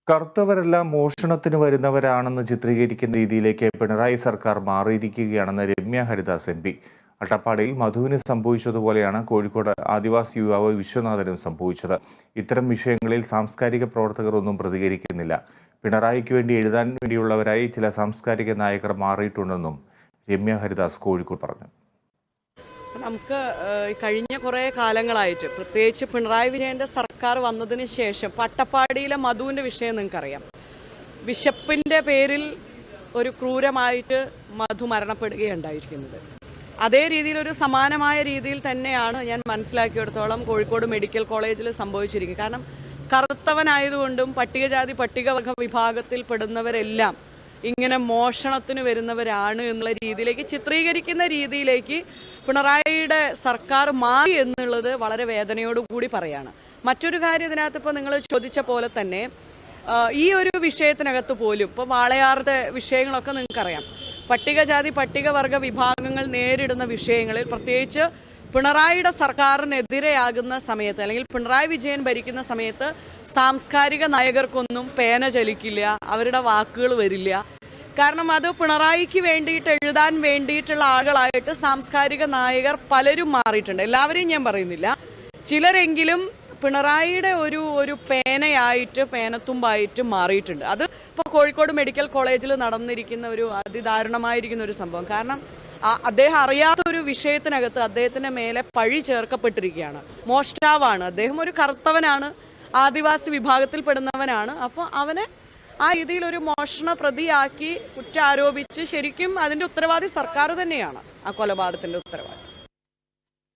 കറുത്തവരെല്ലാം മോഷണത്തിന് വരുന്നവരാണെന്ന് ചിത്രീകരിക്കുന്ന രീതിയിലേക്ക് പിണറായി സർക്കാർ മാറിയിരിക്കുകയാണെന്ന് രമ്യ ഹരിദാസ് എം പി. അട്ടപ്പാടിയിൽ മധുവിന് സംഭവിച്ചതുപോലെയാണ് കോഴിക്കോട് ആദിവാസി യുവാവ് വിശ്വനാഥനും സംഭവിച്ചത്. ഇത്തരം വിഷയങ്ങളിൽ സാംസ്കാരിക പ്രവർത്തകർ ഒന്നും പ്രതികരിക്കുന്നില്ല. പിണറായിക്ക് വേണ്ടി എഴുതാൻ വേണ്ടിയുള്ളവരായി ചില സാംസ്കാരിക നായകർ മാറിയിട്ടുണ്ടെന്നും രമ്യ ഹരിദാസ് കോഴിക്കോട് പറഞ്ഞു. നമുക്ക് കഴിഞ്ഞ കുറേ കാലങ്ങളായിട്ട് പ്രത്യേകിച്ച് പിണറായി വിജയൻ്റെ സർക്കാർ വന്നതിന് ശേഷം അട്ടപ്പാടിയിലെ മധുവിൻ്റെ വിഷയം നിങ്ങൾക്കറിയാം. വിശപ്പിൻ്റെ പേരിൽ ഒരു ക്രൂരമായിട്ട് മധു മരണപ്പെടുകയുണ്ടായിരിക്കുന്നത്. അതേ രീതിയിൽ ഒരു സമാനമായ രീതിയിൽ തന്നെയാണ് ഞാൻ മനസ്സിലാക്കിയെടുത്തോളം കോഴിക്കോട് മെഡിക്കൽ കോളേജിൽ സംഭവിച്ചിരിക്കുന്നത്. കാരണം കറുത്തവനായതുകൊണ്ടും പട്ടികജാതി പട്ടികവർഗ വിഭാഗത്തിൽ പെടുന്നവരെല്ലാം ഇങ്ങനെ മോഷണത്തിന് വരുന്നവരാണ് എന്നുള്ള രീതിയിലേക്ക് ചിത്രീകരിക്കുന്ന രീതിയിലേക്ക് പിണറായിയുടെ സർക്കാർ മാറി എന്നുള്ളത് വളരെ വേദനയോടുകൂടി പറയാണ്. മറ്റൊരു കാര്യം ഇതിനകത്ത് ഇപ്പോൾ നിങ്ങൾ ചോദിച്ച പോലെ തന്നെ ഈ ഒരു വിഷയത്തിനകത്ത് പോലും ഇപ്പോൾ വാളയാറിൻ്റെ വിഷയങ്ങളൊക്കെ നിങ്ങൾക്കറിയാം. പട്ടികജാതി പട്ടികവർഗ വിഭാഗങ്ങൾ നേരിടുന്ന വിഷയങ്ങളിൽ പ്രത്യേകിച്ച് പിണറായിയുടെ സർക്കാരിനെതിരെയാകുന്ന സമയത്ത് അല്ലെങ്കിൽ പിണറായി വിജയൻ ഭരിക്കുന്ന സമയത്ത് സാംസ്കാരിക നായകർക്കൊന്നും പേന ചലിക്കില്ല, അവരുടെ വാക്കുകൾ വരില്ല. കാരണം അത് പിണറായിക്ക് വേണ്ടിയിട്ട് എഴുതാൻ വേണ്ടിയിട്ടുള്ള ആളുകളായിട്ട് സാംസ്കാരിക നായകർ പലരും മാറിയിട്ടുണ്ട്. എല്ലാവരെയും ഞാൻ പറയുന്നില്ല, ചിലരെങ്കിലും പിണറായിയുടെ ഒരു പേനയായിട്ട് പേനത്തുമ്പായിട്ട് മാറിയിട്ടുണ്ട്. അത് ഇപ്പോൾ കോഴിക്കോട് മെഡിക്കൽ കോളേജിൽ നടന്നിരിക്കുന്ന ഒരു അതിദാരുണമായിരിക്കുന്ന ഒരു സംഭവം. കാരണം അദ്ദേഹം അറിയാത്ത ഒരു വിഷയത്തിനകത്ത് അദ്ദേഹത്തിൻ്റെ മേലെ പഴി ചേർക്കപ്പെട്ടിരിക്കുകയാണ്. മോഷ്ടാവാണ് അദ്ദേഹം, ഒരു കറുത്തവനാണ്, ആദിവാസി വിഭാഗത്തിൽപ്പെടുന്നവനാണ്. അപ്പോൾ അവനെ ആ രീതിയിൽ ഒരു മോഷണ പ്രതിയാക്കി കുറ്റാരോപിച്ച് ശരിക്കും അതിൻ്റെ ഉത്തരവാദി സർക്കാർ തന്നെയാണ്, ആ കൊലപാതകത്തിൻ്റെ ഉത്തരവാദി.